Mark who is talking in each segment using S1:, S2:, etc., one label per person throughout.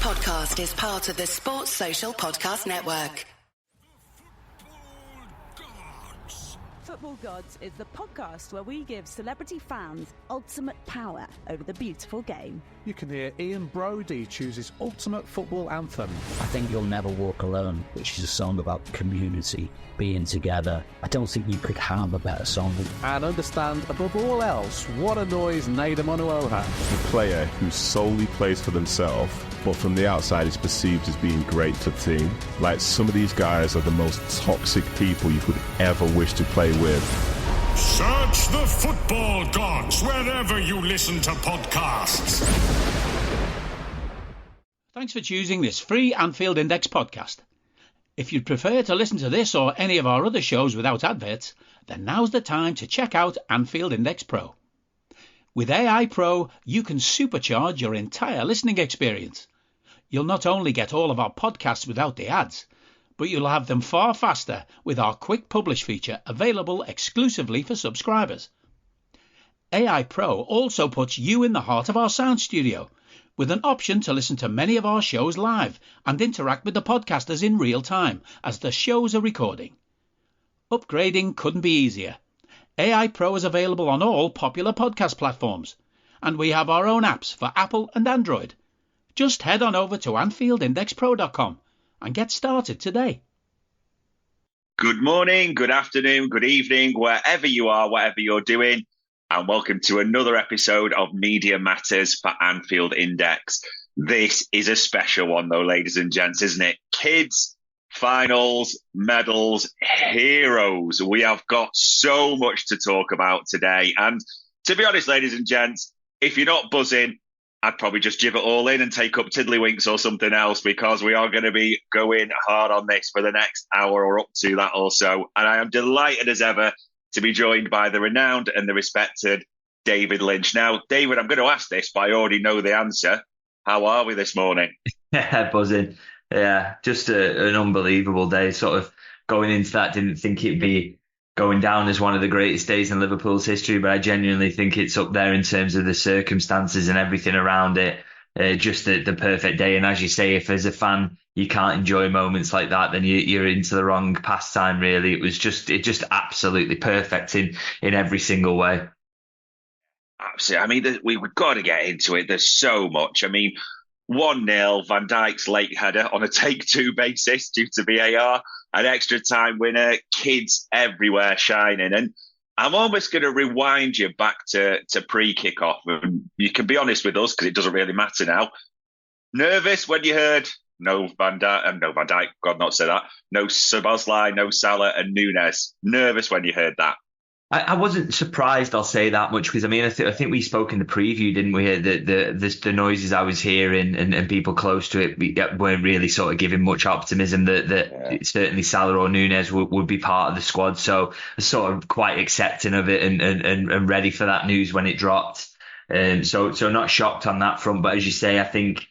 S1: podcast is part of the Sports Social Podcast Network.
S2: Football Gods is the podcast where we give celebrity fans ultimate power over the beautiful game.
S3: You can hear Ian Brodie choose his ultimate football anthem.
S4: I think You'll Never Walk Alone, which is a song about community, being together. I don't think you could have a better song.
S3: And understand, above all else, what annoys Nader Manuoha.
S5: A player who solely plays for themselves, but from the outside is perceived as being great for the team. Like, some of these guys are the most toxic people you could ever wish to play with.
S6: Search the Football Gods wherever you listen to podcasts.
S7: Thanks for choosing this free Anfield Index podcast. If you'd prefer to listen to this or any of our other shows without adverts, then now's the time to check out Anfield Index Pro. With AI Pro, you can supercharge your entire listening experience. You'll not only get all of our podcasts without the ads, but you'll have them far faster with our Quick Publish feature available exclusively for subscribers. AI Pro also puts you in the heart of our sound studio, with an option to listen to many of our shows live and interact with the podcasters in real time as the shows are recording. Upgrading couldn't be easier. AI Pro is available on all popular podcast platforms, and we have our own apps for Apple and Android. Just head on over to AnfieldIndexPro.com and get started today.
S8: Good morning, good afternoon, good evening, wherever you are, whatever you're doing, and welcome to another episode of Media Matters for Anfield Index. This is a special one though, ladies and gents, isn't it? Kids, finals, medals, heroes. We have got so much to talk about today. And to be honest, ladies and gents, if you're not buzzing, I'd probably just give it all in and take up Tiddlywinks or something else, because we are going to be going hard on this for the next hour or up to that or so. And I am delighted as ever to be joined by the renowned and the respected David Lynch. Now, David, I'm going to ask this, but I already know the answer. How are we this morning?
S9: Buzzing. Yeah, just an unbelievable day. Sort of going into that, didn't think it'd be going down as one of the greatest days in Liverpool's history, but I genuinely think it's up there in terms of the circumstances and everything around it. Just the perfect day. And as you say, if as a fan you can't enjoy moments like that, then you're into the wrong pastime, really. It just absolutely perfect in every single way.
S8: Absolutely. I mean, we've got to get into it. There's so much. I mean, 1-0, Van Dijk's late header on a take-two basis due to VAR, an extra time winner, kids everywhere shining. And I'm almost going to rewind you back to pre-kickoff. And you can be honest with us because it doesn't really matter now. Nervous when you heard no Van Dijk, God not say that, no Szoboszlai, no Salah and Núñez. Nervous when you heard that?
S9: I wasn't surprised, I'll say that much, because I mean, I think we spoke in the preview, didn't we? The noises I was hearing and people close to it weren't really sort of giving much optimism that certainly Salah or Núñez would be part of the squad. So I was sort of quite accepting of it and ready for that news when it dropped. So not shocked on that front. But as you say, I think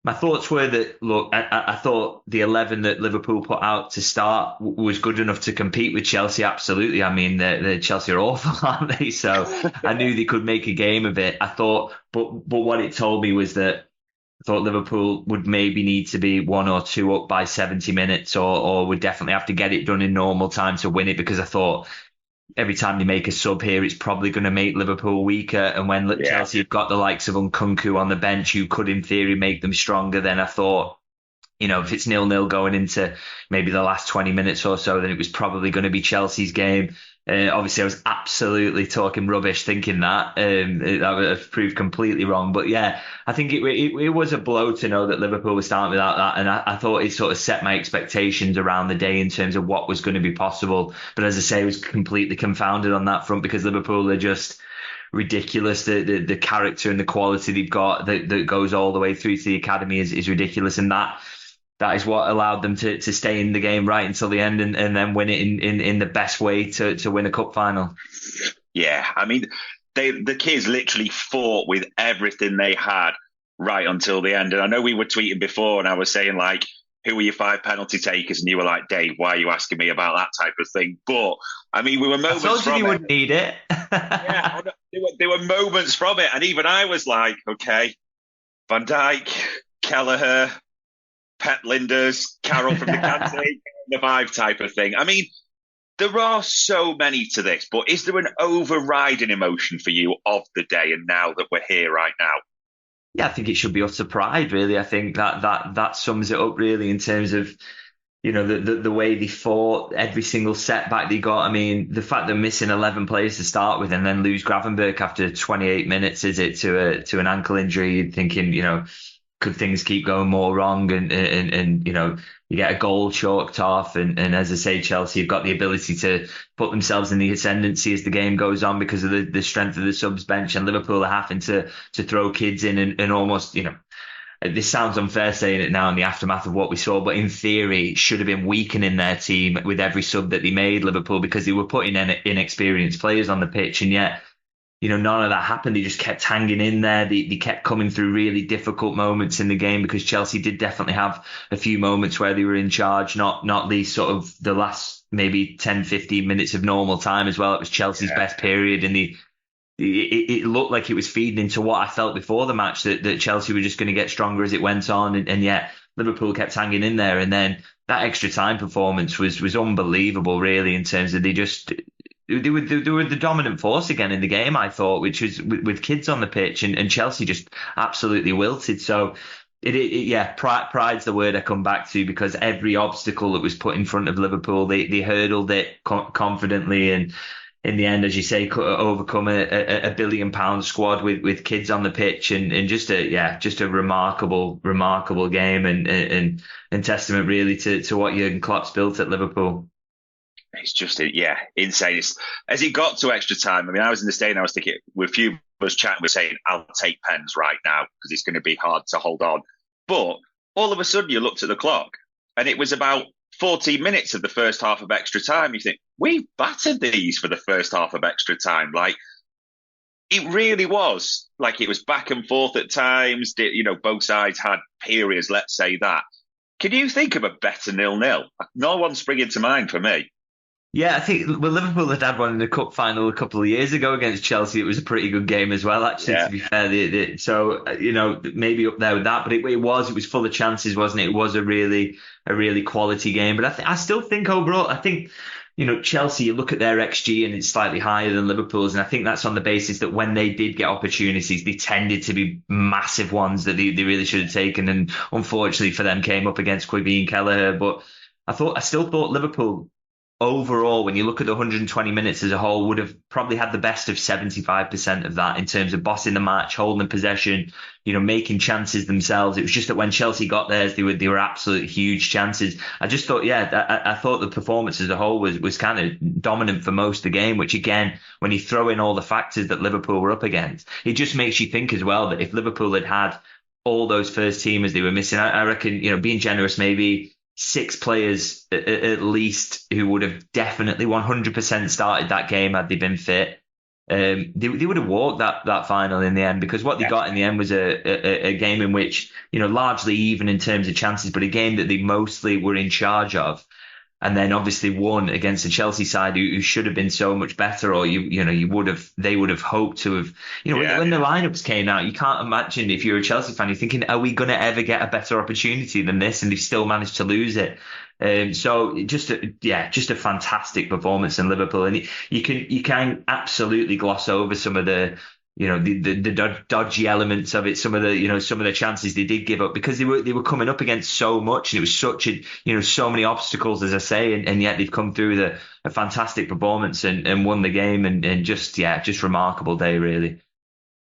S9: my thoughts were that, look, I thought the 11 that Liverpool put out to start was good enough to compete with Chelsea, absolutely. I mean, the Chelsea are awful, aren't they? So I knew they could make a game of it. I thought, but what it told me was that I thought Liverpool would maybe need to be 1 or 2 up by 70 minutes or would definitely have to get it done in normal time to win it, because I thought every time they make a sub here, it's probably going to make Liverpool weaker. And when Chelsea have got the likes of Nkunku on the bench, who could in theory make them stronger, then I thought, you know, if it's 0-0 going into maybe the last 20 minutes or so, then it was probably going to be Chelsea's game. Obviously, I was absolutely talking rubbish thinking that. That proved completely wrong. But yeah, I think it was a blow to know that Liverpool was starting without that. And I thought it sort of set my expectations around the day in terms of what was going to be possible. But as I say, I was completely confounded on that front, because Liverpool are just ridiculous. The character and the quality they've got that goes all the way through to the academy is ridiculous. And that is what allowed them to stay in the game right until the end and then win it in the best way to win a cup final.
S8: Yeah, I mean, the kids literally fought with everything they had right until the end. And I know we were tweeting before and I was saying, like, who are your 5 penalty takers? And you were like, Dave, why are you asking me about that type of thing? But, I mean, we were moments from it. I told you you
S9: wouldn't need it.
S8: Yeah, there were moments from it. And even I was like, okay, Van Dijk, Kelleher, Pet Linders, Carol from the Canteen, the Five type of thing. I mean, there are so many to this, but is there an overriding emotion for you of the day and now that we're here right now?
S9: Yeah, I think it should be utter pride, really. I think that sums it up, really, in terms of, the way they fought, every single setback they got. I mean, the fact they're missing 11 players to start with and then lose Gravenberch after 28 minutes, is it, to an ankle injury, thinking, could things keep going more wrong? And you get a goal chalked off. And as I say, Chelsea have got the ability to put themselves in the ascendancy as the game goes on because of the strength of the subs bench, and Liverpool are having to throw kids in and almost, this sounds unfair saying it now in the aftermath of what we saw, but in theory, it should have been weakening their team with every sub that they made, Liverpool, because they were putting in inexperienced players on the pitch. And yet, none of that happened. They just kept hanging in there. They kept coming through really difficult moments in the game, because Chelsea did definitely have a few moments where they were in charge, not least sort of the last maybe 10, 15 minutes of normal time as well. It was Chelsea's best period, and it looked like it was feeding into what I felt before the match, that Chelsea were just going to get stronger as it went on, and yet Liverpool kept hanging in there. And then that extra time performance was unbelievable, really, in terms of they were the dominant force again in the game, I thought, which was with kids on the pitch, and Chelsea just absolutely wilted. So pride's the word I come back to, because every obstacle that was put in front of Liverpool, they hurdled it confidently, and in the end, as you say, could overcome a £1 billion squad with kids on the pitch, and just a remarkable game, and testament really to what Jurgen Klopp's built at Liverpool.
S8: It's just, insane. As it got to extra time, I mean, I was in the stadium, I was thinking, with a few of us chatting, we're saying, I'll take pens right now because it's going to be hard to hold on. But all of a sudden, you looked at the clock and it was about 14 minutes of the first half of extra time. You think, we've battered these for the first half of extra time. Like, it really was. Like, it was back and forth at times. Both sides had periods, let's say that. Can you think of a better 0-0? No one's springing to mind for me.
S9: Yeah, I think Liverpool had one in the cup final a couple of years ago against Chelsea. It was a pretty good game as well, actually, to be fair. So, maybe up there with that, but it was full of chances, wasn't it? It was a really quality game. But I still think overall, Chelsea, you look at their XG and it's slightly higher than Liverpool's. And I think that's on the basis that when they did get opportunities, they tended to be massive ones that they really should have taken. And unfortunately for them, came up against Quibi and Kelleher. But I still thought Liverpool, overall, when you look at the 120 minutes as a whole, would have probably had the best of 75% of that in terms of bossing the match, holding possession, making chances themselves. It was just that when Chelsea got theirs, they were absolute huge chances. I just thought, I thought the performance as a whole was kind of dominant for most of the game, which again, when you throw in all the factors that Liverpool were up against, it just makes you think as well that if Liverpool had all those first teamers they were missing, I reckon, being generous, maybe 6 players at least who would have definitely 100% started that game had they been fit. They would have walked that final in the end, because what they got in the end was a game in which, largely even in terms of chances, but a game that they mostly were in charge of. And then obviously won against the Chelsea side who should have been so much better, or they would have hoped to have, when the lineups came out, you can't imagine, if you're a Chelsea fan, you're thinking, are we going to ever get a better opportunity than this? And they've still managed to lose it. So just a fantastic performance in Liverpool. And you can absolutely gloss over some of the, the dodgy elements of it, some of the chances they did give up, because they were coming up against so much, and it was such so many obstacles, as I say, and yet they've come through with a fantastic performance and won the game, and just remarkable day, really.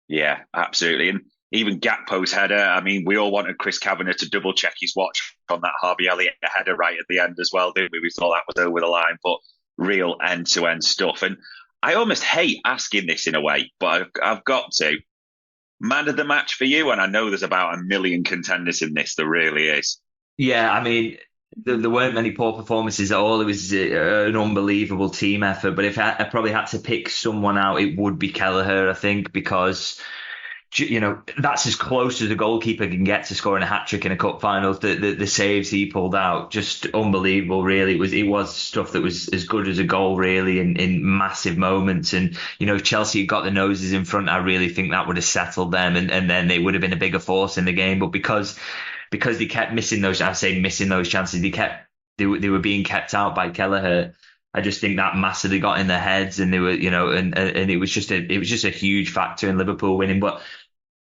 S8: Yeah, absolutely. And even Gakpo's header, I mean, we all wanted Chris Kavanagh to double check his watch on that Harvey Elliott header right at the end as well, didn't we? We thought that was over the line, but real end-to-end stuff. And I almost hate asking this in a way, but I've got to. Man of the match for you? And I know there's about 1 million contenders in this. There really is.
S9: Yeah, I mean, there weren't many poor performances at all. It was an unbelievable team effort. But if I probably had to pick someone out, it would be Kelleher, I think, because that's as close as a goalkeeper can get to scoring a hat-trick in a cup final. The saves he pulled out, just unbelievable, really. It was stuff that was as good as a goal, really, in massive moments. And, if Chelsea had got the noses in front, I really think that would have settled them, and then they would have been a bigger force in the game. But because they kept missing those chances, they were being kept out by Kelleher. I just think that massively got in their heads, and they were, and it was just a huge factor in Liverpool winning. But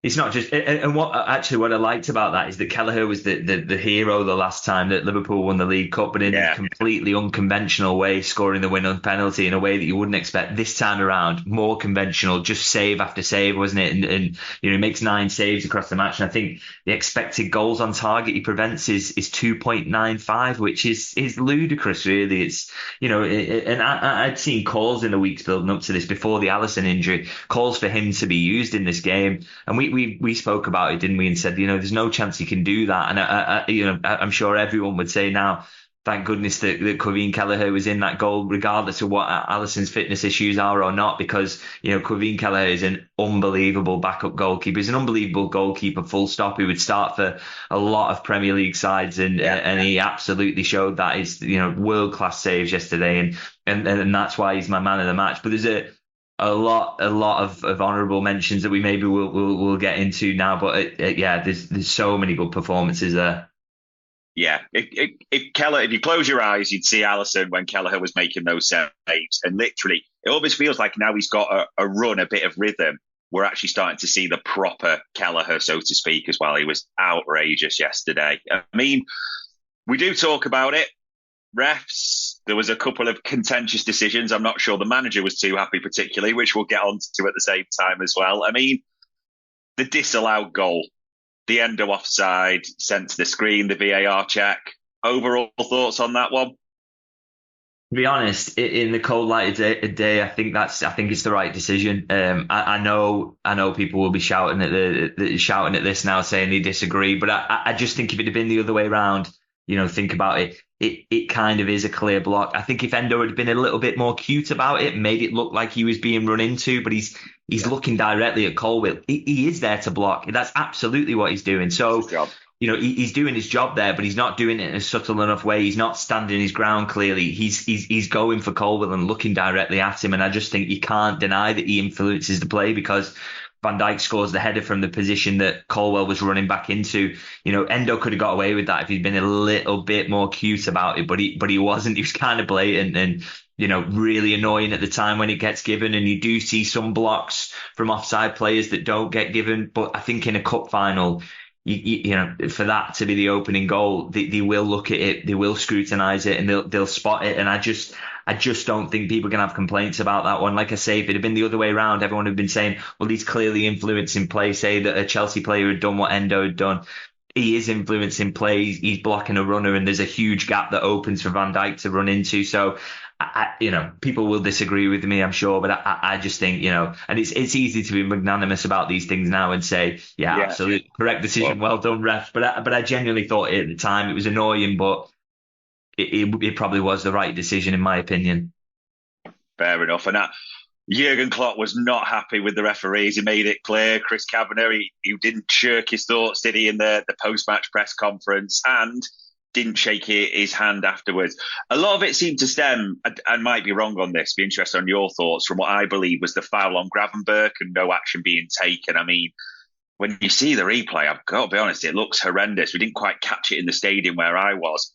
S9: it's not just, and what I liked about that is that Kelleher was the hero the last time that Liverpool won the League Cup, but in a completely unconventional way, scoring the win on penalty in a way that you wouldn't expect. This time around, more conventional, just save after save, wasn't it? And he makes 9 saves across the match, and I think the expected goals on target he prevents is 2.95, which is ludicrous, really. It's and I'd seen calls in the weeks building up to this before the Alisson injury, calls for him to be used in this game, and we spoke about it, didn't we? And said, there's no chance he can do that. And I'm sure everyone would say now, thank goodness that Quaveen Kelleher was in that goal, regardless of what Alisson's fitness issues are or not, because Quaveen Kelleher is an unbelievable backup goalkeeper. He's an unbelievable goalkeeper, full stop. He would start for a lot of Premier League sides, and he absolutely showed that. His world class saves yesterday, and that's why he's my man of the match. But there's a lot of honourable mentions that we maybe we'll get into now, but there's so many good performances there.
S8: Yeah, if you close your eyes, you'd see Alisson when Kelleher was making those saves, and literally, it almost feels like now he's got a run, a bit of rhythm. We're actually starting to see the proper Kelleher, so to speak, as well. He was outrageous yesterday. I mean, we do talk about it. Refs, there was a couple of contentious decisions. I'm not sure the manager was too happy particularly, which we'll get on to at the same time as well. I mean, the disallowed goal, the Endo offside, sent to the screen, the VAR check. Overall thoughts on that one?
S9: To be honest, in the cold light of day, I think it's the right decision. I know people will be shouting at this now, saying they disagree, but I just think if it had been the other way around, think about it. It kind of is a clear block. I think if Endo had been a little bit more cute about it, made it look like he was being run into, but he's looking directly at Colwill. He is there to block. That's absolutely what he's doing. So, he's doing his job there, but he's not doing it in a subtle enough way. He's not standing his ground clearly. He's going for Colwill and looking directly at him. And I just think you can't deny that he influences the play, because Van Dijk scores the header from the position that Colwill was running back into. Endo could have got away with that if he'd been a little bit more cute about it, but he wasn't. He was kind of blatant and really annoying at the time when it gets given. And you do see some blocks from offside players that don't get given. But I think in a cup final, for that to be the opening goal, they will look at it, they will scrutinise it, and they'll spot it. And I just don't think people can have complaints about that one. Like I say, if it had been the other way around, everyone would have been saying, well, he's clearly influencing play. Say that a Chelsea player had done what Endo had done. He is influencing play. He's blocking a runner, and there's a huge gap that opens for Van Dijk to run into. So, people will disagree with me, I'm sure, but I just think, and it's easy to be magnanimous about these things now and say, absolutely correct decision, well done, ref. But I genuinely thought at the time it was annoying, but it probably was the right decision in my opinion.
S8: Fair enough. And Jurgen Klopp was not happy with the referees. He made it clear. Chris Kavanagh, he didn't shirk his thoughts, did he, in the post-match press conference, and didn't shake his hand afterwards. A lot of it seemed to stem, I might be wrong on this, be interested on your thoughts, from what I believe was the foul on Gravenberch and no action being taken. I mean, when you see the replay, I've got to be honest, it looks horrendous. We didn't quite catch it in the stadium where I was.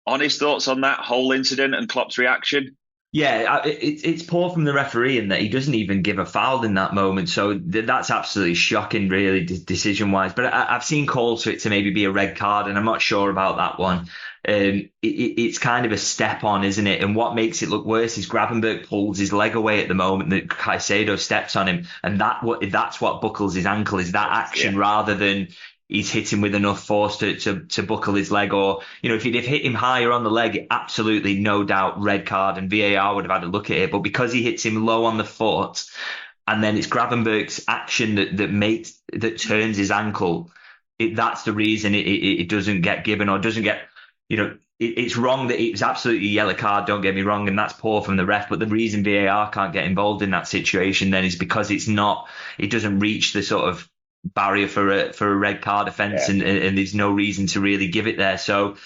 S8: Honest thoughts on that whole incident and Klopp's reaction?
S9: Yeah, it's poor from the referee in that he doesn't even give a foul in that moment. So that's absolutely shocking, really, decision-wise. But I've seen calls for it to maybe be a red card, and I'm not sure about that one. It's kind of a step on, isn't it? And what makes it look worse is Gravenberch pulls his leg away at the moment that Caicedo steps on him. And that's what buckles his ankle, is that action, rather than he's hit him with enough force to buckle his leg. Or, if he'd have hit him higher on the leg, absolutely, no doubt, red card, and VAR would have had a look at it. But because he hits him low on the foot, and then it's Gravenberch's action that turns his ankle, that's the reason it doesn't get given, or doesn't get, it's wrong that it's absolutely a yellow card, don't get me wrong, and that's poor from the ref. But the reason VAR can't get involved in that situation then is because it doesn't reach the sort of barrier for a red card offence, and there's no reason to really give it there. So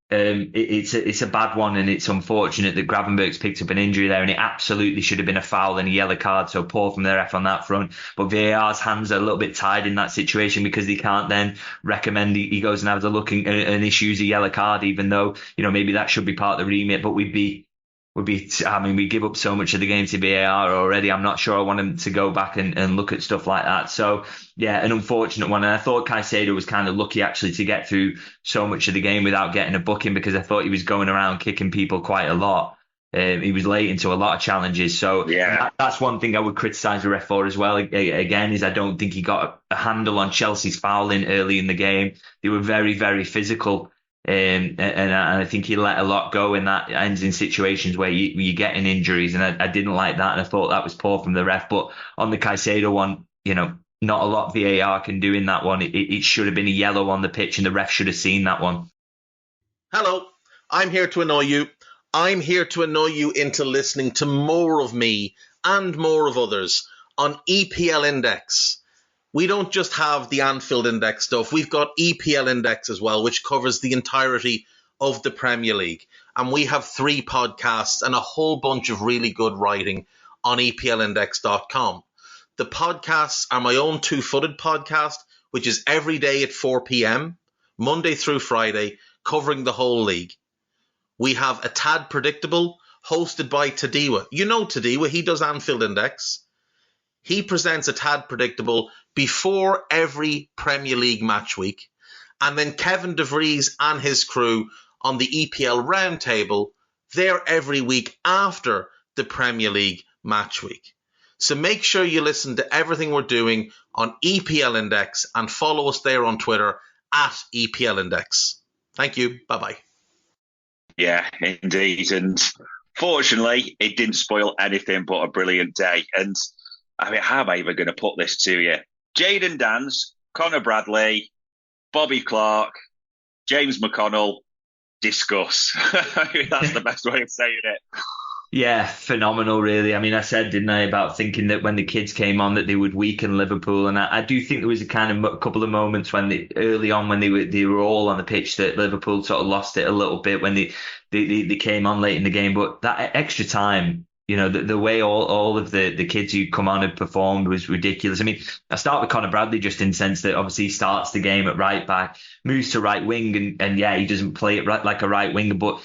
S9: it's a bad one, and it's unfortunate that Gravenberg's picked up an injury there, and it absolutely should have been a foul and a yellow card. So poor from the ref on that front. But VAR's hands are a little bit tied in that situation, because they can't then recommend he goes and has a look and issues a yellow card, even though, maybe that should be part of the remit. But we give up so much of the game to VAR already. I'm not sure I want him to go back and look at stuff like that. So, yeah, an unfortunate one. And I thought Caicedo was kind of lucky, actually, to get through so much of the game without getting a booking, because I thought he was going around kicking people quite a lot. He was late into a lot of challenges. So that's one thing I would criticise the ref for as well. Again, is I don't think he got a handle on Chelsea's fouling early in the game. They were very, very physical. And I think he let a lot go, and that ends in situations where you're getting injuries, and I didn't like that, and I thought that was poor from the ref. But on the Caicedo one, not a lot VAR can do in that one. It should have been a yellow on the pitch, and the ref should have seen that one.
S10: Hello, I'm here to annoy you. I'm here to annoy you into listening to more of me and more of others on EPL Index. We don't just have the Anfield Index stuff. We've got EPL Index as well, which covers the entirety of the Premier League. And we have 3 podcasts and a whole bunch of really good writing on EPLindex.com. The podcasts are my own Two-Footed podcast, which is every day at 4 p.m, Monday through Friday, covering the whole league. We have A Tad Predictable, hosted by Tadiwa. You know Tadiwa, he does Anfield Index. He presents A Tad Predictable before every Premier League match week. And then Kevin DeVries and his crew on the EPL Roundtable, they're every week after the Premier League match week. So make sure you listen to everything we're doing on EPL Index and follow us there on Twitter at EPL Index. Thank you. Bye-bye.
S8: Yeah, indeed. And fortunately, it didn't spoil anything but a brilliant day. And I mean, how am I even going to put this to you? Jayden Dance, Connor Bradley, Bobby Clark, James McConnell, discuss. I mean, that's the best way of saying it.
S9: Yeah, phenomenal, really. I mean, I said, didn't I, about thinking that when the kids came on that they would weaken Liverpool, and I do think there was a couple of moments when early on when they were all on the pitch that Liverpool sort of lost it a little bit when they came on late in the game. But that extra time, the way all of the kids who come on had performed was ridiculous. I mean, I start with Connor Bradley just in the sense that obviously he starts the game at right back, moves to right wing, and yeah, he doesn't play it like a right winger, but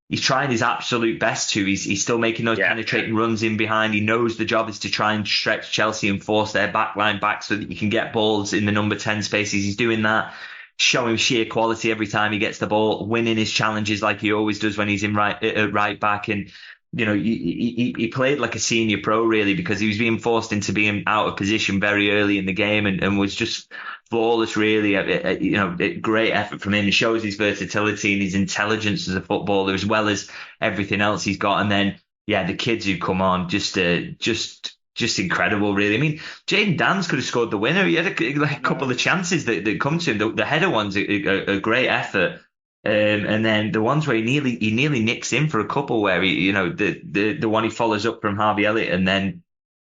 S9: he's trying his absolute best to. He's still making those penetrating runs in behind. He knows the job is to try and stretch Chelsea and force their back line back so that you can get balls in the number 10 spaces. He's doing that, showing sheer quality every time he gets the ball, winning his challenges like he always does when he's in right back. And he played like a senior pro, really, because he was being forced into being out of position very early in the game and was just flawless, really. Great effort from him. It shows his versatility and his intelligence as a footballer, as well as everything else he's got. And then, yeah, the kids who come on, just incredible, really. I mean, Jayden Dance could have scored the winner. He had a couple of chances that come to him. The header one's a great effort. And then the ones where he nearly nicks in for a couple where he, the one he follows up from Harvey Elliott, and then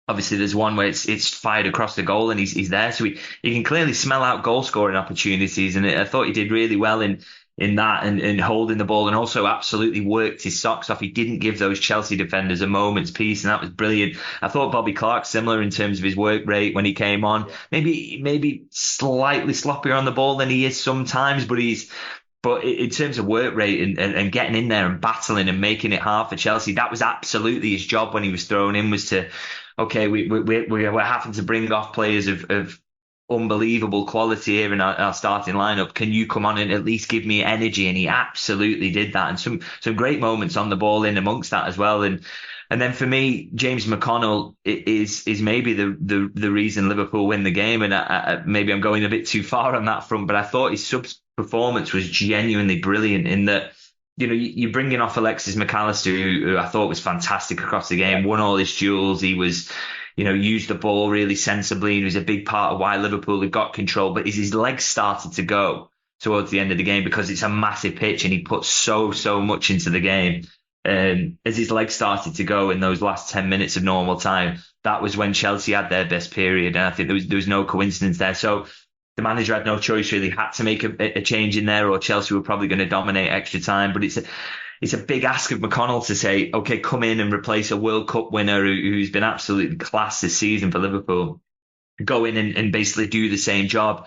S9: obviously there's one where it's fired across the goal and he's there, so he can clearly smell out goal scoring opportunities. And I thought he did really well in that and holding the ball, and also absolutely worked his socks off. He didn't give those Chelsea defenders a moment's peace, and that was brilliant. I thought Bobby Clark similar in terms of his work rate when he came on. Maybe slightly sloppier on the ball than he is sometimes, but in terms of work rate and getting in there and battling and making it hard for Chelsea, that was absolutely his job when he was thrown in, was to, okay, we're having to bring off players of unbelievable quality here in our starting lineup. Can you come on and at least give me energy? And he absolutely did that. And some great moments on the ball in amongst that as well. And then for me, James McConnell is maybe the reason Liverpool win the game. And maybe I'm going a bit too far on that front, but I thought his performance was genuinely brilliant in that, you're bringing off Alexis McAllister, who I thought was fantastic across the game, won all his duels. He was, used the ball really sensibly, and he was a big part of why Liverpool had got control. But as his legs started to go towards the end of the game, because it's a massive pitch and he put so much into the game, as his legs started to go in those last 10 minutes of normal time, that was when Chelsea had their best period. And I think there was no coincidence there. So the manager had no choice, really, had to make a change in there, or Chelsea were probably going to dominate extra time. But it's a big ask of McConnell to say, okay, come in and replace a World Cup winner who's been absolutely class this season for Liverpool. Go in and basically do the same job.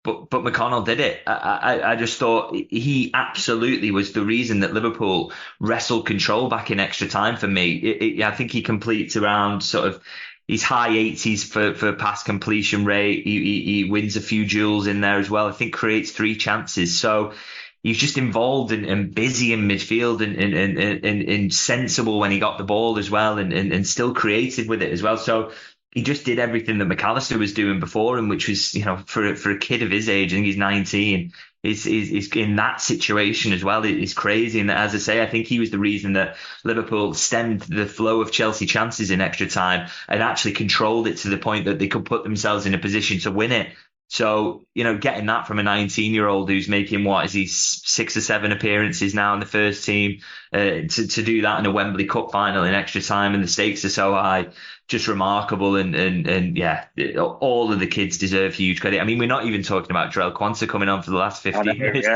S9: But McConnell did it. I just thought he absolutely was the reason that Liverpool wrestled control back in extra time for me. I think he completes around sort of his high 80s for pass completion rate. He wins a few duels in there as well. I think creates 3 chances. So he's just involved and busy in midfield and sensible when he got the ball as well, and still creative with it as well. So he just did everything that McAllister was doing before him, which was, for a kid of his age, I think he's 19, is in that situation as well. It's crazy. And as I say, I think he was the reason that Liverpool stemmed the flow of Chelsea chances in extra time and actually controlled it to the point that they could put themselves in a position to win it. So, getting that from a 19-year-old who's making, 6 or 7 appearances now in the first team, to do that in a Wembley Cup final in extra time, and the stakes are so high, just remarkable. And yeah, all of the kids deserve huge credit. I mean, we're not even talking about Jarell Quansah coming on for the last 15 years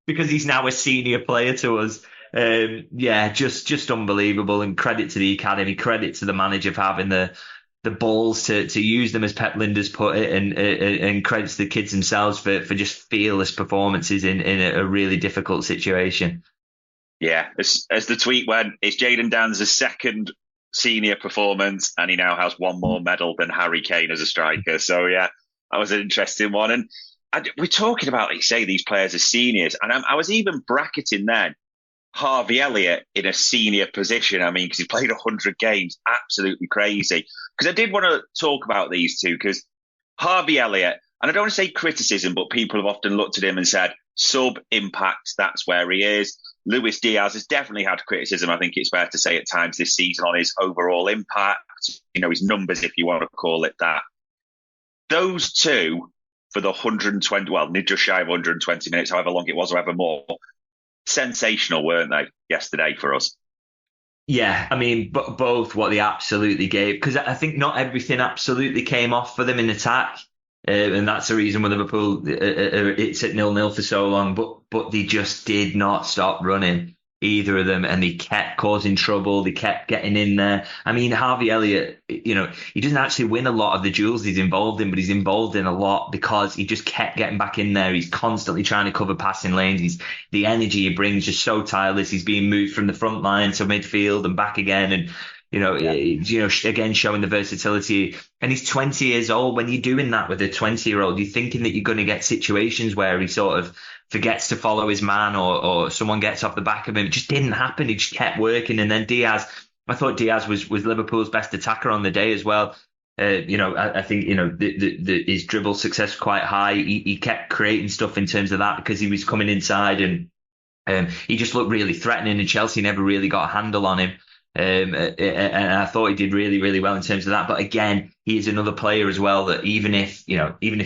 S9: because he's now a senior player to us. Just unbelievable. And credit to the academy, credit to the manager for having the balls to use them, as Pep Lijnders put it, and credit to the kids themselves for just fearless performances in a really difficult situation.
S8: Yeah, as the tweet went, it's Jayden Danns' second senior performance, and he now has one more medal than Harry Kane as a striker. So yeah, that was an interesting one. And we're talking about, like you say, these players as seniors, and I was even bracketing then Harvey Elliott in a senior position. I mean, because he played 100 games, absolutely crazy. Because I did want to talk about these two, because Harvey Elliott, and I don't want to say criticism, but people have often looked at him and said, sub-impact, that's where he is. Luis Diaz has definitely had criticism, I think it's fair to say, at times this season on his overall impact, his numbers, if you want to call it that. Those two, for the 120, well, just shy of 120 minutes, however long it was, or however more, sensational, weren't they, yesterday for us?
S9: Yeah, I mean, both what they absolutely gave, because I think not everything absolutely came off for them in attack, and that's the reason why Liverpool it's at 0-0 for so long. But they just did not stop running, either of them, and they kept causing trouble. They kept getting in there. I mean, Harvey Elliott, he doesn't actually win a lot of the duels he's involved in, but he's involved in a lot because he just kept getting back in there. He's constantly trying to cover passing lanes. The energy he brings just so tireless. He's being moved from the front line to midfield and back again, and again showing the versatility. And he's 20 years old. When you're doing that with a 20-year-old, you're thinking that you're going to get situations where he sort of forgets to follow his man, or someone gets off the back of him. It just didn't happen. He just kept working. And then Diaz, I thought Diaz was Liverpool's best attacker on the day as well. I think his dribble success was quite high. He kept creating stuff in terms of that because he was coming inside, and he just looked really threatening, and Chelsea never really got a handle on him. And I thought he did really, really well in terms of that. But again, he is another player as well that even if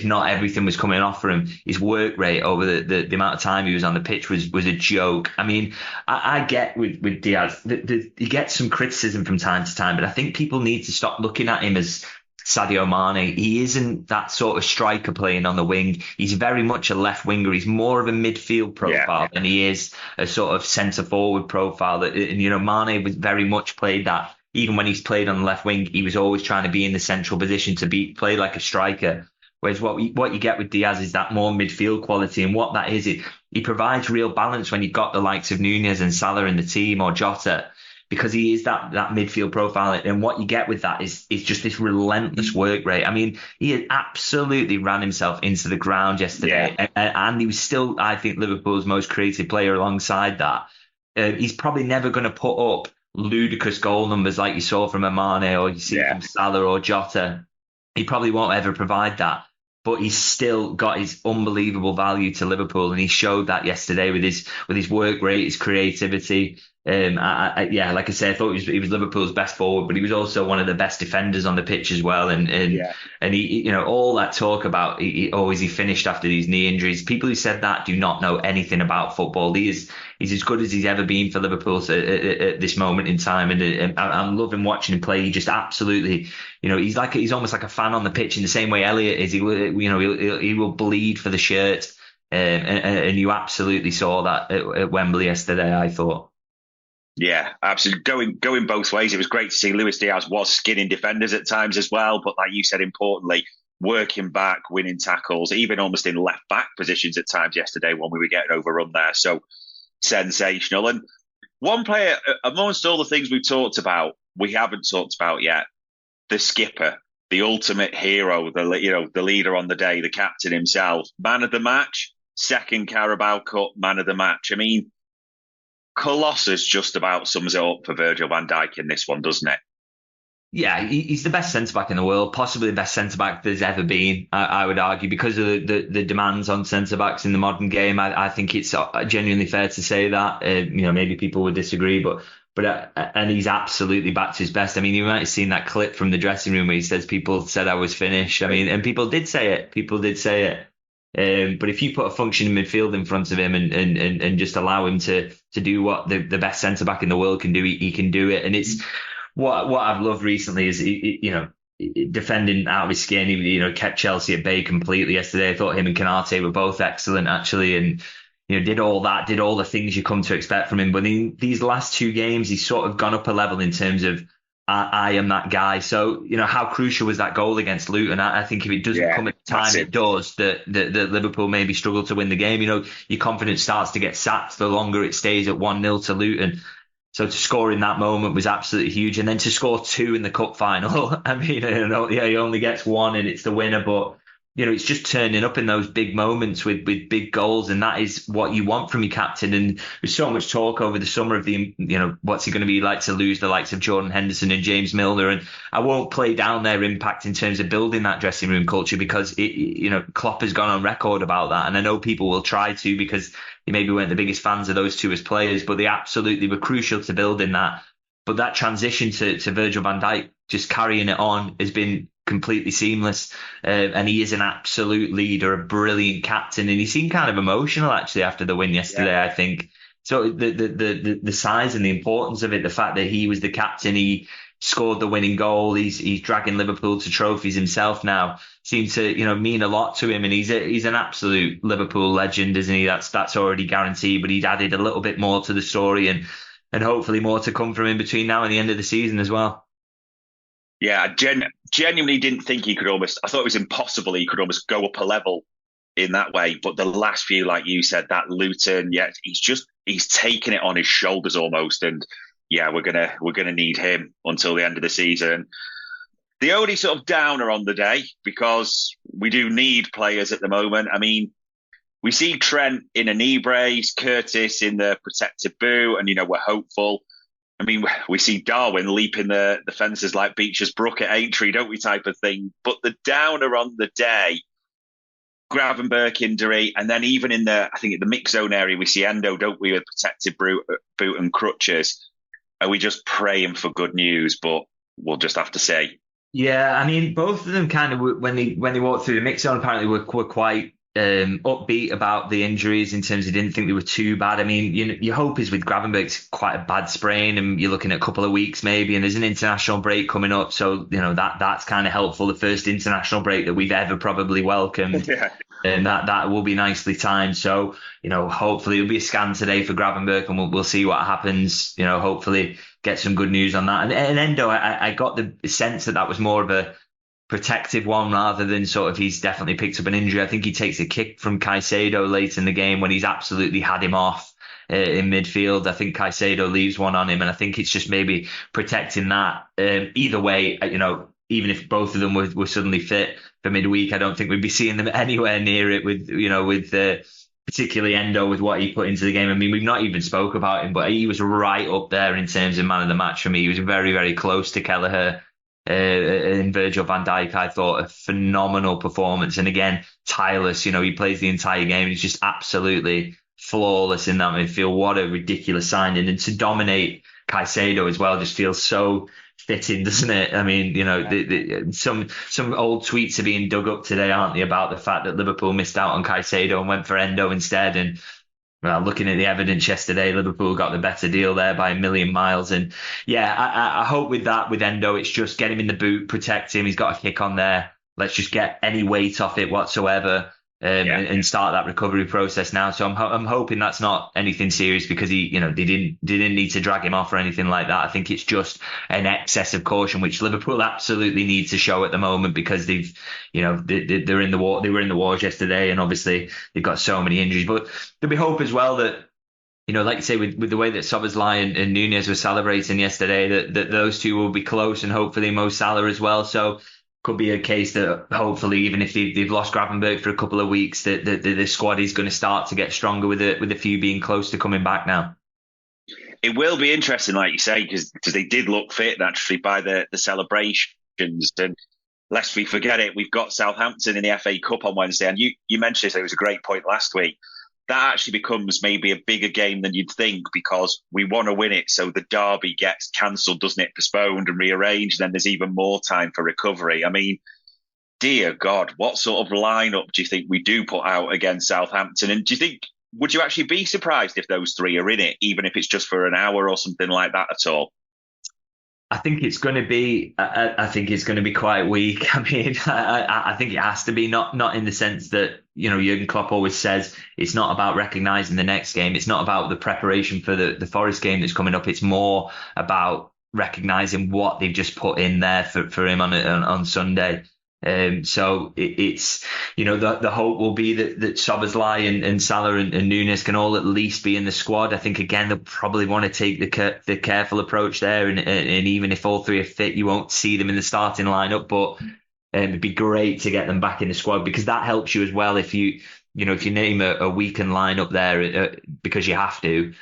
S9: not everything was coming off for him, his work rate over the amount of time he was on the pitch was a joke. I mean, I get with Diaz, he gets some criticism from time to time, but I think people need to stop looking at him as Sadio Mane. He isn't that sort of striker playing on the wing. He's very much a left winger. He's more of a midfield profile than he is a sort of centre forward profile. And Mane was very much played that. Even when he's played on the left wing, he was always trying to be in the central position to play like a striker. Whereas what you get with Diaz is that more midfield quality, and what that is, he provides real balance when you've got the likes of Nunez and Salah in the team, or Jota, because he is that midfield profile. And what you get with that is just this relentless work rate. I mean, he had absolutely ran himself into the ground yesterday. And he was still, I think, Liverpool's most creative player alongside that. He's probably never going to put up ludicrous goal numbers like you saw from a Mane, or you see from Salah or Jota. He probably won't ever provide that. But he's still got his unbelievable value to Liverpool, and he showed that yesterday with his work rate, his creativity. Like I say, I thought he was Liverpool's best forward, but he was also one of the best defenders on the pitch as well. And he, all that talk about he finished after these knee injuries. People who said that do not know anything about football. He's as good as he's ever been for Liverpool at this moment in time, and I'm loving watching him play. He just absolutely, he's almost like a fan on the pitch in the same way Elliot is. He will bleed for the shirt, and you absolutely saw that at Wembley yesterday, I thought.
S8: Yeah, absolutely. Going both ways. It was great to see Luis Diaz was skinning defenders at times as well. But like you said, importantly, working back, winning tackles, even almost in left back positions at times yesterday when we were getting overrun there. So sensational. And one player, amongst all the things we've talked about, we haven't talked about yet, the skipper, the ultimate hero, the leader on the day, the captain himself, man of the match, second Carabao Cup man of the match. I mean, Colossus just about sums it up for Virgil van Dijk in this one, doesn't it?
S9: Yeah, he's the best centre-back in the world, possibly the best centre-back there's ever been, I would argue, because of the demands on centre-backs in the modern game. I think it's genuinely fair to say that. Maybe people would disagree, but and he's absolutely back to his best. I mean, you might have seen that clip from the dressing room where he says, people said I was finished. I mean, and people did say it. But if you put a functioning midfield in front of him and just allow him to do what the best centre back in the world can do, he can do it. And it's what I've loved recently is defending out of his skin. He kept Chelsea at bay completely yesterday. I thought him and Canate were both excellent actually, and did all the things you come to expect from him. But in these last two games, he's sort of gone up a level in terms of I am that guy. So, how crucial was that goal against Luton? I think if it doesn't come at the time it does, that Liverpool maybe struggle to win the game. Your confidence starts to get sapped the longer it stays at 1-0 to Luton. So to score in that moment was absolutely huge. And then to score 2 in the cup final, I mean, he only gets 1 and it's the winner, but it's just turning up in those big moments with big goals, and that is what you want from your captain. And there's so much talk over the summer of what's it going to be like to lose the likes of Jordan Henderson and James Milner. And I won't play down their impact in terms of building that dressing room culture, because Klopp has gone on record about that, and I know people will try to, because they maybe weren't the biggest fans of those two as players, but they absolutely were crucial to building that. But that transition to Virgil van Dijk just carrying it on has been completely seamless, and he is an absolute leader, a brilliant captain, and he seemed kind of emotional actually after the win yesterday. I think so. The size and the importance of it, the fact that he was the captain, he scored the winning goal, he's dragging Liverpool to trophies himself now, seems to mean a lot to him, and he's an absolute Liverpool legend, isn't he? That's already guaranteed, but he'd added a little bit more to the story, and hopefully more to come from him between now and the end of the season as well.
S8: Yeah, I genuinely didn't think he could I thought it was impossible he could almost go up a level in that way. But the last few, like you said, that Luton, he's taken it on his shoulders almost. And yeah, we're gonna need him until the end of the season. The only sort of downer on the day, because we do need players at the moment. I mean, we see Trent in a knee brace, Curtis in the protective boot, and we're hopeful. I mean, we see Darwin leaping the fences like Beecher's Brook at Aintree, don't we, type of thing. But the downer on the day, Gravenberch injury, and then even in the mix zone area, we see Endo, don't we, with protective boot and crutches. Are we just praying for good news? But we'll just have to see. Yeah,
S9: I mean, both of them kind of, when they walked through the mix zone, apparently were quite upbeat about the injuries in terms of didn't think they were too bad. I mean, your hope is with Gravenberch quite a bad sprain, and you're looking at a couple of weeks maybe, and there's an international break coming up, so that's kind of helpful. The first international break that we've ever probably welcomed, and that will be nicely timed. So hopefully it'll be a scan today for Gravenberch, and we'll see what happens. Hopefully get some good news on that. And Endo, I got the sense that was more of a protective one rather than sort of he's definitely picked up an injury. I think he takes a kick from Caicedo late in the game when he's absolutely had him off in midfield. I think Caicedo leaves one on him, and I think it's just maybe protecting that. Either way, even if both of them were suddenly fit for midweek, I don't think we'd be seeing them anywhere near it with particularly Endo with what he put into the game. I mean, we've not even spoke about him, but he was right up there in terms of man of the match for me. He was very, very close to Kelleher. In Virgil van Dijk, I thought a phenomenal performance, and again tireless. He plays the entire game. He's just absolutely flawless in that midfield. What a ridiculous signing. And to dominate Caicedo as well just feels so fitting, doesn't it? I mean, some old tweets are being dug up today, aren't they, about the fact that Liverpool missed out on Caicedo and went for Endo instead. And well, looking at the evidence yesterday, Liverpool got the better deal there by a million miles. And yeah, I hope with Endo, it's just get him in the boot, protect him. He's got a kick on there. Let's just get any weight off it whatsoever. And start that recovery process now. So I'm hoping that's not anything serious, because they didn't need to drag him off or anything like that. I think it's just an excess of caution, which Liverpool absolutely need to show at the moment, because they're in the war. They were in the wars yesterday, and obviously they've got so many injuries. But there'll be hope as well that, like you say, with the way that Szoboszlai and Núñez were celebrating yesterday, that those two will be close, and hopefully Mo Salah as well. So could be a case that hopefully, even if they've lost Gravenberch for a couple of weeks, that the squad is going to start to get stronger with a few being close to coming back now.
S8: It will be interesting, like you say, because they did look fit naturally by the celebrations. And lest we forget it, we've got Southampton in the FA Cup on Wednesday. And you mentioned this, it was a great point last week. That actually becomes maybe a bigger game than you'd think, because we want to win it. So the derby gets cancelled, doesn't it? Postponed and rearranged. And then there's even more time for recovery. I mean, dear God, what sort of lineup do you think we do put out against Southampton? And would you actually be surprised if those three are in it, even if it's just for an hour or something like that at all?
S9: I think it's going to be. I think it's going to be quite weak. I mean, I think it has to be, not in the sense that Jurgen Klopp always says it's not about recognising the next game. It's not about the preparation for the Forest game that's coming up. It's more about recognising what they've just put in there for him on Sunday. So it's the hope will be that Szoboszlai and Salah and Núñez can all at least be in the squad. I think again they'll probably want to take the careful approach there, and even if all three are fit, you won't see them in the starting lineup. But it'd be great to get them back in the squad, because that helps you as well if you name a weakened lineup there because you have to.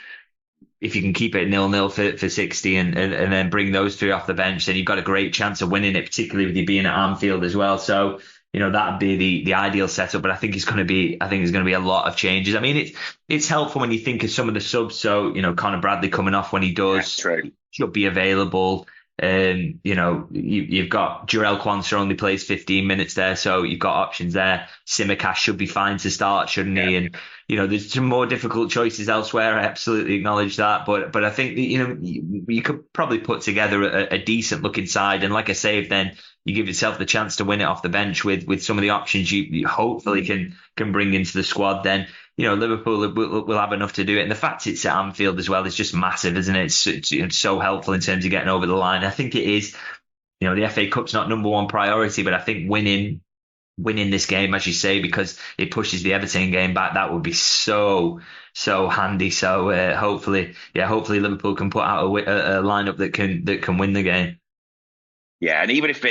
S9: If you can keep it 0-0 for 60 and then bring those three off the bench, then you've got a great chance of winning it, particularly with you being at Anfield as well. So, that'd be the ideal setup. But I think there's going to be a lot of changes. I mean, it's helpful when you think of some of the subs. So, Conor Bradley coming off when he does should be available. You've got Jarell Quansah only plays 15 minutes there, so you've got options there. Tsimikas should be fine to start, shouldn't he? And there's some more difficult choices elsewhere. I absolutely acknowledge that, but I think you could probably put together a decent looking side. And like I say, if then you give yourself the chance to win it off the bench with some of the options you hopefully can bring into the squad, then Liverpool will have enough to do it. And the fact it's at Anfield as well is just massive, isn't it? It's so helpful in terms of getting over the line. I think it is, the FA Cup's not number one priority, but I think winning this game, as you say, because it pushes the Everton game back, that would be so handy. So hopefully Liverpool can put out a lineup that can win the game.
S8: Yeah, and even if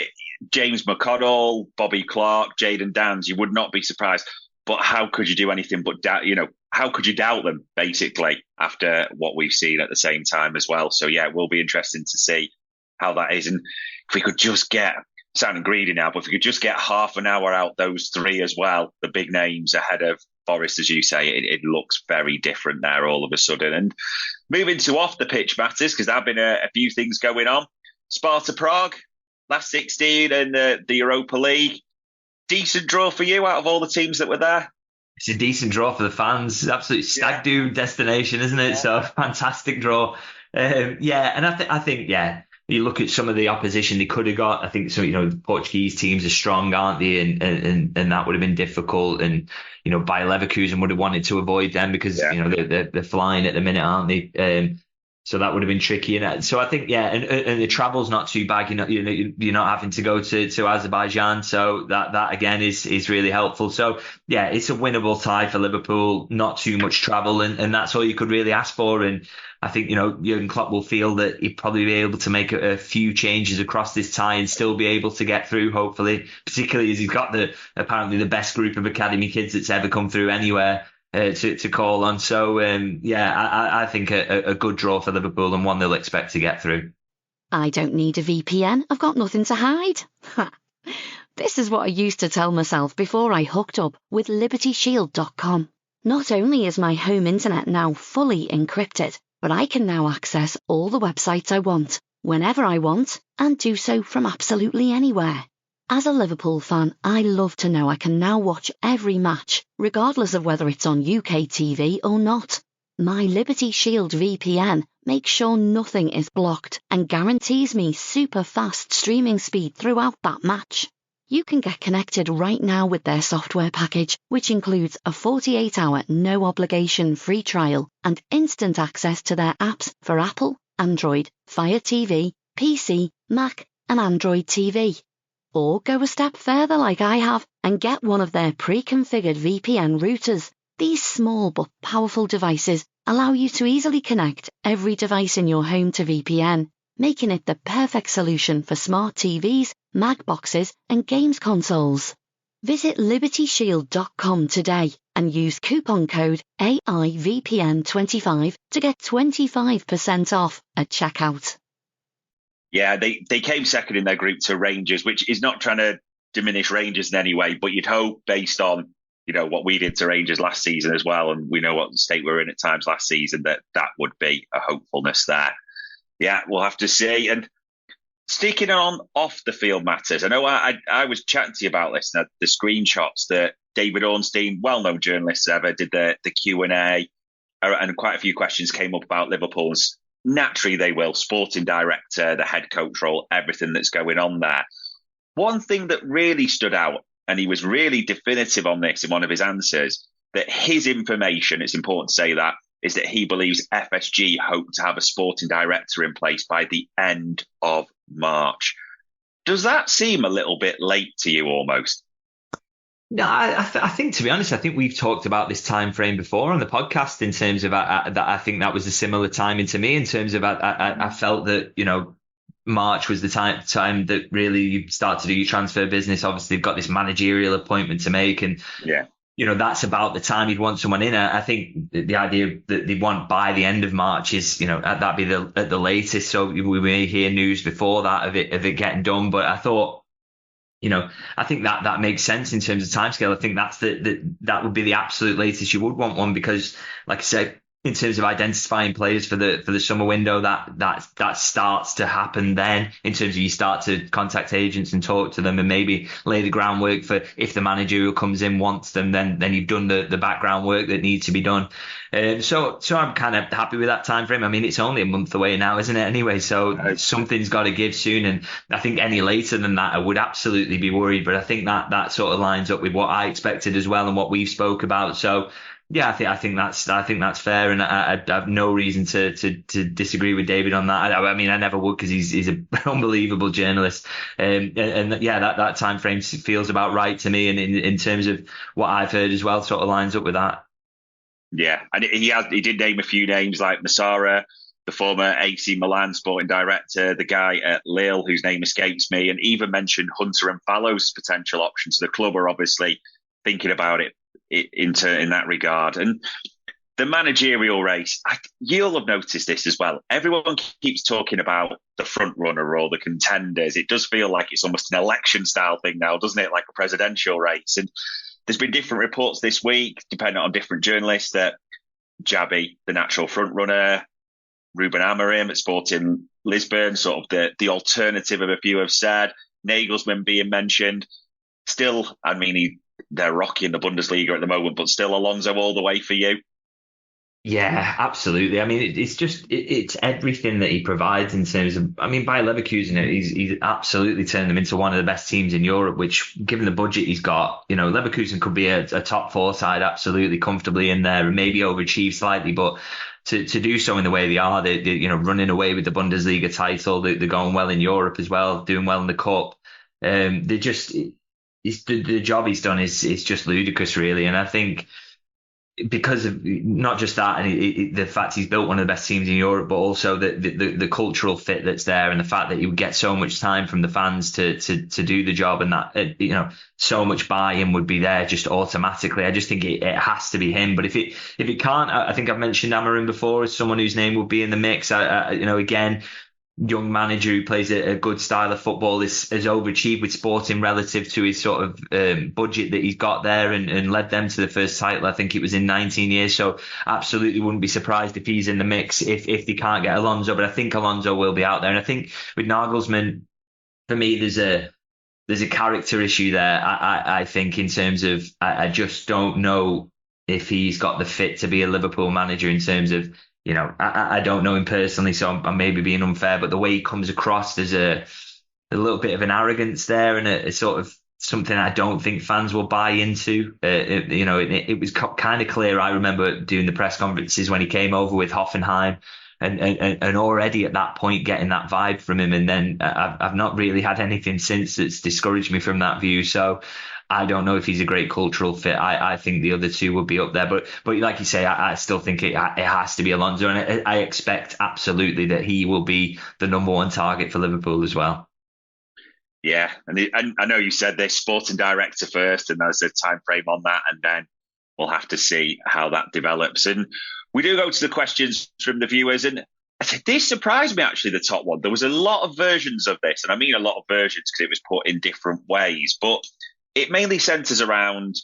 S8: James McConnell, Bobby Clark, Jayden Downs, you would not be surprised. But how could you do anything but doubt? How could you doubt them, basically, after what we've seen at the same time as well? So, yeah, it will be interesting to see how that is. And if we could just get, sounding greedy now, but if we could just get half an hour out those three as well, the big names ahead of Forest, as you say, it looks very different there all of a sudden. And moving to off the pitch matters, because there have been a few things going on. Sparta Prague, last 16 and the Europa League. Decent draw for you out of all the teams that were there?
S9: It's a decent draw for the fans. Absolute stag do destination, isn't it? Yeah. So fantastic draw. And I think you look at some of the opposition they could have got. I think the Portuguese teams are strong, aren't they? And that would have been difficult. And Bayer Leverkusen would have wanted to avoid them because they're flying at the minute, aren't they? So that would have been tricky. And so I think, and the travel's not too bad. You're not having to go to Azerbaijan. So that again is really helpful. So it's a winnable tie for Liverpool. Not too much travel, and that's all you could really ask for. And I think Jurgen Klopp will feel that he'd probably be able to make a few changes across this tie and still be able to get through. Hopefully, particularly as he's got apparently the best group of academy kids that's ever come through anywhere. To call on. So, I think a good draw for Liverpool and one they'll expect to get through.
S11: I don't need a VPN. I've got nothing to hide. This is what I used to tell myself before I hooked up with LibertyShield.com. Not only is my home internet now fully encrypted, but I can now access all the websites I want, whenever I want, and do so from absolutely anywhere. As a Liverpool fan, I love to know I can now watch every match, regardless of whether it's on UK TV or not. My Liberty Shield VPN makes sure nothing is blocked and guarantees me super fast streaming speed throughout that match. You can get connected right now with their software package, which includes a 48-hour no-obligation free trial and instant access to their apps for Apple, Android, Fire TV, PC, Mac and Android TV. Or go a step further like I have and get one of their pre-configured VPN routers. These small but powerful devices allow you to easily connect every device in your home to VPN, making it the perfect solution for smart TVs, Mac boxes and games consoles. Visit libertyshield.com today and use coupon code AIVPN25 to get 25% off at checkout.
S8: Yeah, they came second in their group to Rangers, which is not trying to diminish Rangers in any way, but you'd hope based on, what we did to Rangers last season as well, and we know what state we were in at times last season, that would be a hopefulness there. Yeah, we'll have to see. And sticking on off the field matters, I know I was chatting to you about this, the screenshots that David Ornstein, well-known journalist ever, did the Q&A, and quite a few questions came up about Liverpool's. Naturally, they will. Sporting director, the head coach role, everything that's going on there. One thing that really stood out, and he was really definitive on this in one of his answers, that his information, it's important to say that, is that he believes FSG hope to have a sporting director in place by the end of March. Does that seem a little bit late to you almost?
S9: No, I think, to be honest, I think we've talked about this time frame before on the podcast in terms of that. I think that was a similar timing to me in terms of I felt that, March was the time that really you start to do your transfer business. Obviously, they've got this managerial appointment to make, and that's about the time you'd want someone in. I think the idea that they want by the end of March is, that'd be at the latest. So we may hear news before that of it getting done. But I thought, I think that makes sense in terms of timescale. I think that would be the absolute latest you would want one, because, like I said, in terms of identifying players for the summer window, that starts to happen then, in terms of you start to contact agents and talk to them and maybe lay the groundwork for if the manager who comes in wants them, then you've done the background work that needs to be done. So I'm kind of happy with that time frame. I mean, it's only a month away now, isn't it, anyway? So something's got to give soon, and I think any later than that I would absolutely be worried. But I think that sort of lines up with what I expected as well and what we've spoke about. So yeah, I think that's fair, and I have no reason to disagree with David on that. I mean, I never would, because he's an unbelievable journalist, and that time frame feels about right to me, and in terms of what I've heard as well, sort of lines up with that.
S8: Yeah, and he did name a few names like Massara, the former AC Milan sporting director, the guy at Lille whose name escapes me, and even mentioned Hunter and Fallows' potential options. The club are obviously thinking about it in that regard. And the managerial race, you'll have noticed this as well. Everyone keeps talking about the front runner or the contenders. It does feel like it's almost an election style thing now, doesn't it? Like a presidential race. And there's been different reports this week, depending on different journalists, that Javi, the natural front runner, Ruben Amorim at Sporting Lisbon, sort of the alternative of a few have said, Nagelsmann being mentioned. Still, I mean, they're rocky in the Bundesliga at the moment, but still Alonso all the way for you.
S9: Yeah, absolutely. I mean, it's everything that he provides in terms of, I mean, by Leverkusen, he's absolutely turned them into one of the best teams in Europe, which, given the budget he's got, Leverkusen could be a top four side absolutely comfortably in there and maybe overachieve slightly, but to do so in the way they are, they're running away with the Bundesliga title, they're going well in Europe as well, doing well in the Cup. They're just, the job he's done is just ludicrous, really. And I think, because of not just that, and the fact he's built one of the best teams in Europe, but also the cultural fit that's there, and the fact that he would get so much time from the fans to do the job, and that so much buy-in would be there just automatically. I just think it has to be him. But if it can't, I think I've mentioned Amorim before as someone whose name would be in the mix. Again, young manager who plays a good style of football has overachieved with Sporting relative to his sort of budget that he's got there, and led them to the first title. I think it was in 19 years. So absolutely wouldn't be surprised if he's in the mix if they can't get Alonso. But I think Alonso will be out there. And I think with Nagelsmann, for me, there's a character issue there. I think in terms of I just don't know if he's got the fit to be a Liverpool manager in terms of, you know, I don't know him personally, so I'm maybe being unfair, but the way he comes across, there's a little bit of an arrogance there, and a sort of something I don't think fans will buy into. It was kind of clear. I remember doing the press conferences when he came over with Hoffenheim, and already at that point getting that vibe from him, and then I've not really had anything since that's discouraged me from that view. So I don't know if he's a great cultural fit. I think the other two would be up there, but like you say, I still think it has to be Alonso, and I expect absolutely that he will be the number one target for Liverpool as well.
S8: Yeah, and I know you said this, sporting director first, and there's a time frame on that, and then we'll have to see how that develops. And we do go to the questions from the viewers, and this surprised me, actually, the top one. There was a lot of versions of this, and I mean a lot of versions because it was put in different ways, but it mainly centres around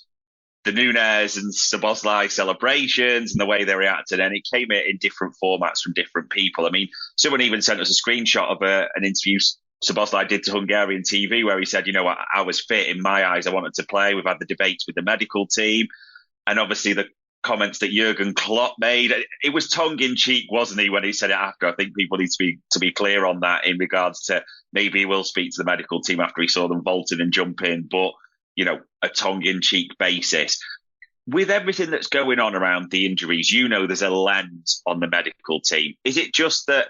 S8: the Núñez and Szoboszlai celebrations and the way they reacted, and it came in different formats from different people. I mean, someone even sent us a screenshot of an interview Szoboszlai did to Hungarian TV where he said, you know, I was fit in my eyes, I wanted to play. We've had the debates with the medical team, and obviously the comments that Jurgen Klopp made. It was tongue-in-cheek, wasn't he, when he said it after? I think people need to be clear on that in regards to maybe he will speak to the medical team after he saw them vaulting and jumping, but, you know, a tongue-in-cheek basis. With everything that's going on around the injuries, you know there's a lens on the medical team. Is it just that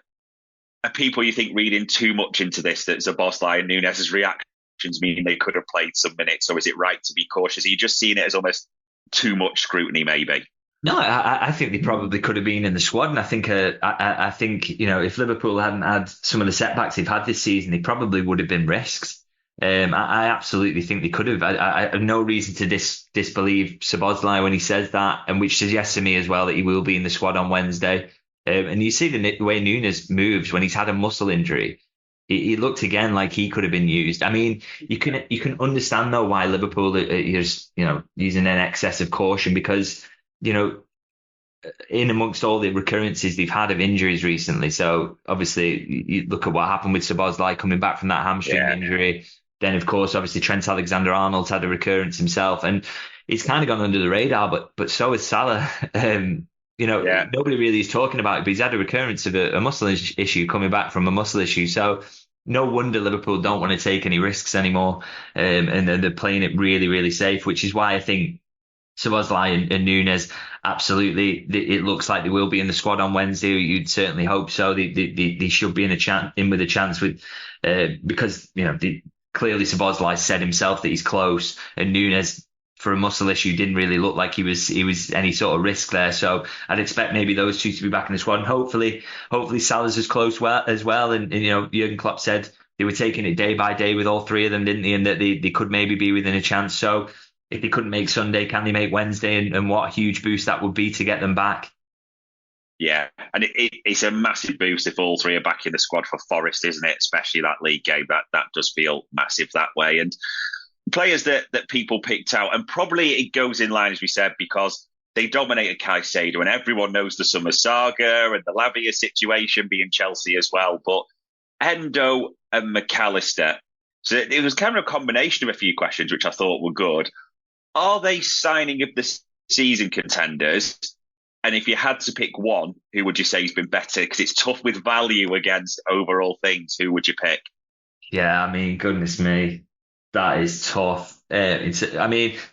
S8: are people, you think, reading too much into this, that Szoboszlai and Núñez's reactions mean they could have played some minutes, or is it right to be cautious? Are you just seeing it as almost too much scrutiny, maybe?
S9: No, I think they probably could have been in the squad, and I think you know, if Liverpool hadn't had some of the setbacks they've had this season, they probably would have been risks. I absolutely think they could have. I have no reason to disbelieve Szoboszlai when he says that, and which suggests to me as well that he will be in the squad on Wednesday. And you see the way Núñez moves when he's had a muscle injury. He looked again like he could have been used. I mean, you can understand though why Liverpool is, you know, using an excess of caution, because, you know, in amongst all the recurrences they've had of injuries recently. So obviously you look at what happened with Szoboszlai coming back from that hamstring injury. Then of course, obviously Trent Alexander-Arnold's had a recurrence himself, and it's kind of gone under the radar. But so has Salah. Nobody really is talking about it, but he's had a recurrence of a muscle issue coming back from a muscle issue. So no wonder Liverpool don't want to take any risks anymore, and they're playing it really, really safe, which is why I think Szoboszlai and Núñez, absolutely, it looks like they will be in the squad on Wednesday. You'd certainly hope so. They should be in with a chance because, you know, clearly Szoboszlai said himself that he's close, and Núñez, for a muscle issue, didn't really look like he was any sort of risk there. So I'd expect maybe those two to be back in the squad, and hopefully Salah's as close as well. And you know, Jurgen Klopp said they were taking it day by day with all three of them, didn't they? And that they could maybe be within a chance. So if they couldn't make Sunday, can they make Wednesday? And what a huge boost that would be to get them back.
S8: Yeah, and it's a massive boost if all three are back in the squad for Forest, isn't it? Especially that league game, that does feel massive that way. And players that people picked out, and probably it goes in line, as we said, because they dominated Caicedo, and everyone knows the summer saga and the Lavia situation being Chelsea as well. But Endo and McAllister, so it was kind of a combination of a few questions which I thought were good. Are they signing of the season contenders? And if you had to pick one, who would you say has been better? Because it's tough with value against overall things. Who would you pick?
S9: Yeah, I mean, goodness me, that is tough. There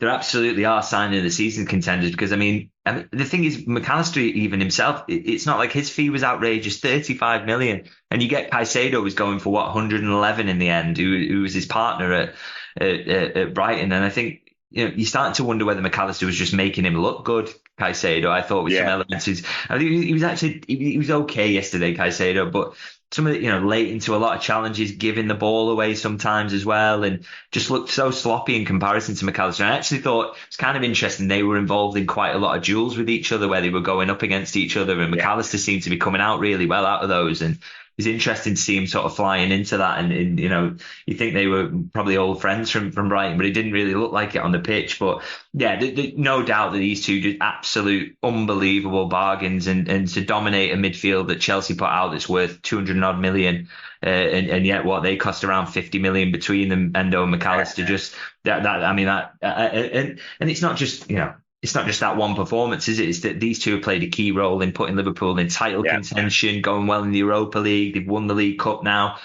S9: absolutely are signing the season contenders, because I mean, the thing is, McAllister even himself, it's not like his fee was outrageous, 35 million, and you get Caicedo was going for 111 in the end, who was his partner at Brighton, and I think, you know, you're starting to wonder whether McAllister was just making him look good. Caicedo, I thought, with some elements. I think he was okay yesterday, Caicedo, but some of the, you know, late into a lot of challenges, giving the ball away sometimes as well, and just looked so sloppy in comparison to McAllister. I actually thought it's kind of interesting. They were involved in quite a lot of duels with each other where they were going up against each other, and McAllister seemed to be coming out really well out of those. And was interesting to see him sort of flying into that. And you know, you think they were probably old friends from Brighton, but it didn't really look like it on the pitch. But yeah, no doubt that these two did absolute unbelievable bargains, and to dominate a midfield that Chelsea put out that's worth 200 odd million. And yet what they cost around 50 million between them, Endo and McAllister. Just and it's not just, you know, it's not just that one performance, is it? It's that these two have played a key role in putting Liverpool in title contention, going well in the Europa League. They've won the League Cup now.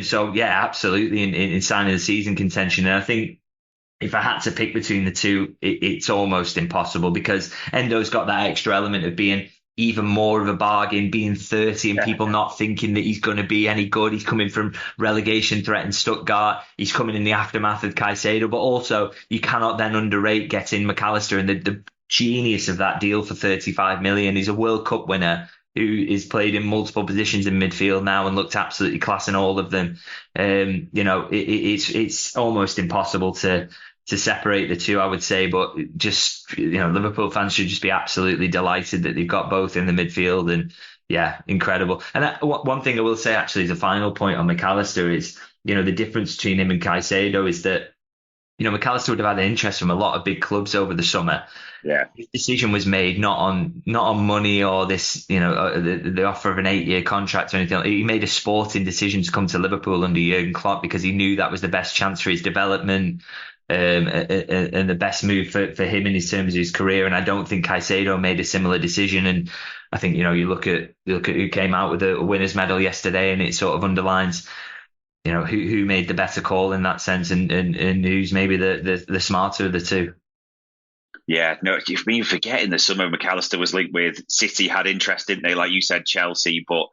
S9: So yeah, absolutely in signing the season contention. And I think if I had to pick between the two, it's almost impossible, because Endo's got that extra element of being even more of a bargain, being 30 and people not thinking that he's going to be any good. He's coming from relegation threatened Stuttgart. He's coming in the aftermath of Caicedo, but also you cannot then underrate getting McAllister and the genius of that deal for 35 million. He's a World Cup winner who is played in multiple positions in midfield now and looked absolutely class in all of them. You know, it's almost impossible to separate the two, I would say, but just, you know, Liverpool fans should just be absolutely delighted that they've got both in the midfield, and yeah, incredible. And one thing I will say actually as a final point on McAllister is, you know, the difference between him and Caicedo is that, you know, McAllister would have had interest from a lot of big clubs over the summer.
S8: Yeah,
S9: his decision was made not on money or this, you know, the offer of an 8-year contract or anything. He made a sporting decision to come to Liverpool under Jurgen Klopp because he knew that was the best chance for his development. And the best move for him in his terms of his career. And I don't think Caicedo made a similar decision. And I think, you know, you look at who came out with a winner's medal yesterday, and it sort of underlines, you know, who made the better call in that sense, and who's maybe the smarter of the two.
S8: Yeah, no, you're forgetting the summer McAllister was linked with City, had interest, didn't they? Like you said, Chelsea, but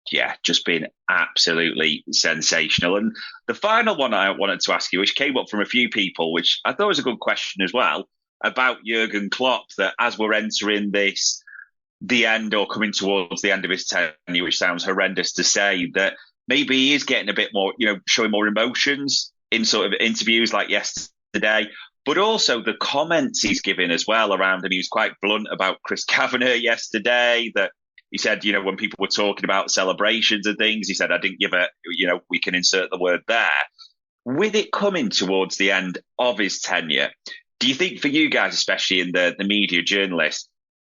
S8: yeah, just been absolutely sensational. And the final one I wanted to ask you, which came up from a few people, which I thought was a good question as well, about Jurgen Klopp, that as we're entering the end or coming towards the end of his tenure, which sounds horrendous to say, that maybe he is getting a bit more, you know, showing more emotions in sort of interviews like yesterday, but also the comments he's giving as well around him. He was quite blunt about Chris Kavanagh yesterday, that he said, you know, when people were talking about celebrations and things, he said, I didn't give you know, we can insert the word there. With it coming towards the end of his tenure, do you think for you guys, especially in the media journalists,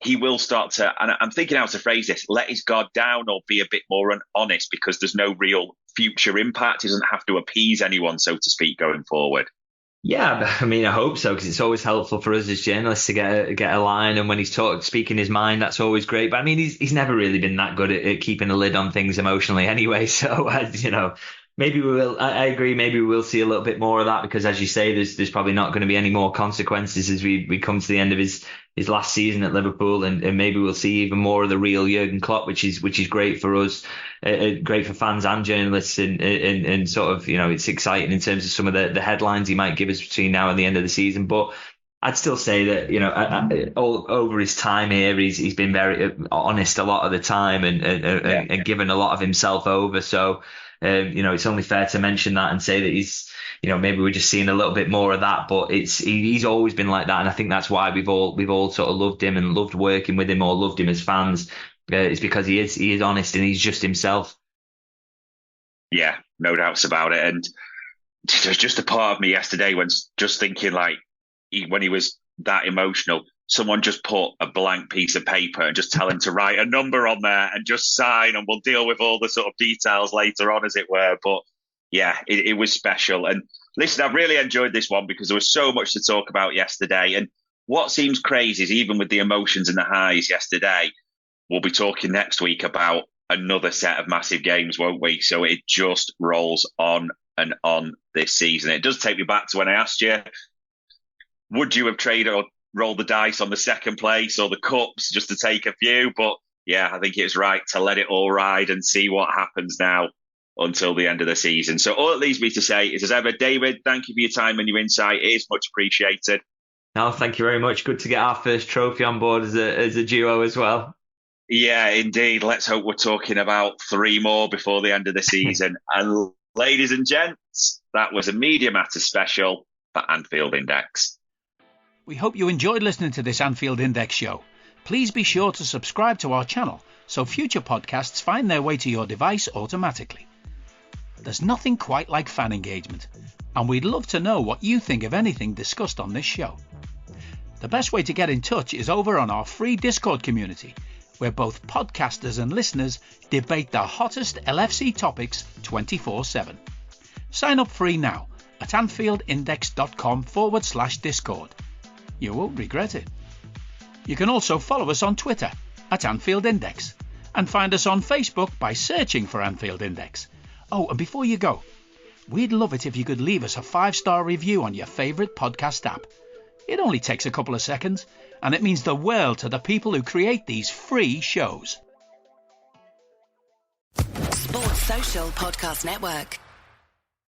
S8: he will start to, and I'm thinking how to phrase this, let his guard down or be a bit more honest because there's no real future impact? He doesn't have to appease anyone, so to speak, going forward.
S9: Yeah, I mean, I hope so, because it's always helpful for us as journalists to get a line, and when he's speaking his mind, that's always great. But I mean, he's never really been that good at keeping a lid on things emotionally anyway. So you know, maybe we will. I agree. Maybe we will see a little bit more of that, because as you say, there's probably not going to be any more consequences as we come to the end of his last season at Liverpool, and maybe we'll see even more of the real Jurgen Klopp, which is great for us, great for fans and journalists, and sort of, you know, it's exciting in terms of some of the headlines he might give us between now and the end of the season. But I'd still say that, you know, all over his time here, he's been very honest a lot of the time, and given a lot of himself over. So you know, it's only fair to mention that and say that he's, you know, maybe we're just seeing a little bit more of that, but he's always been like that, and I think that's why we've all sort of loved him and loved working with him, or loved him as fans. It's because he is honest and he's just himself.
S8: Yeah, no doubts about it. And there's just a part of me yesterday when just thinking, like, when he was that emotional, someone just put a blank piece of paper and just tell him to write a number on there and just sign, and we'll deal with all the sort of details later on, as it were. But yeah, it was special. And listen, I've really enjoyed this one because there was so much to talk about yesterday. And what seems crazy is, even with the emotions and the highs yesterday, we'll be talking next week about another set of massive games, won't we? So it just rolls on and on this season. It does take me back to when I asked you, would you have traded or rolled the dice on the second place or the cups, just to take a few? But yeah, I think it's right to let it all ride and see what happens now until the end of the season. So all it leaves me to say is, as ever, David, thank you for your time and your insight. It is much appreciated.
S9: No, thank you very much. Good to get our first trophy on board as a duo as well.
S8: Yeah, indeed. Let's hope we're talking about 3 more before the end of the season. And ladies and gents, that was a Media Matters special for Anfield Index.
S7: We hope you enjoyed listening to this Anfield Index show. Please be sure to subscribe to our channel so future podcasts find their way to your device automatically. There's nothing quite like fan engagement, and we'd love to know what you think of anything discussed on this show. The best way to get in touch is over on our free Discord community, where both podcasters and listeners debate the hottest LFC topics 24/7. Sign up free now at AnfieldIndex.com/Discord. You won't regret it. You can also follow us on Twitter at Anfield Index and find us on Facebook by searching for Anfield Index. Oh, and before you go, we'd love it if you could leave us a 5-star review on your favourite podcast app. It only takes a couple of seconds, and it means the world to the people who create these free shows.
S1: Sports Social Podcast Network.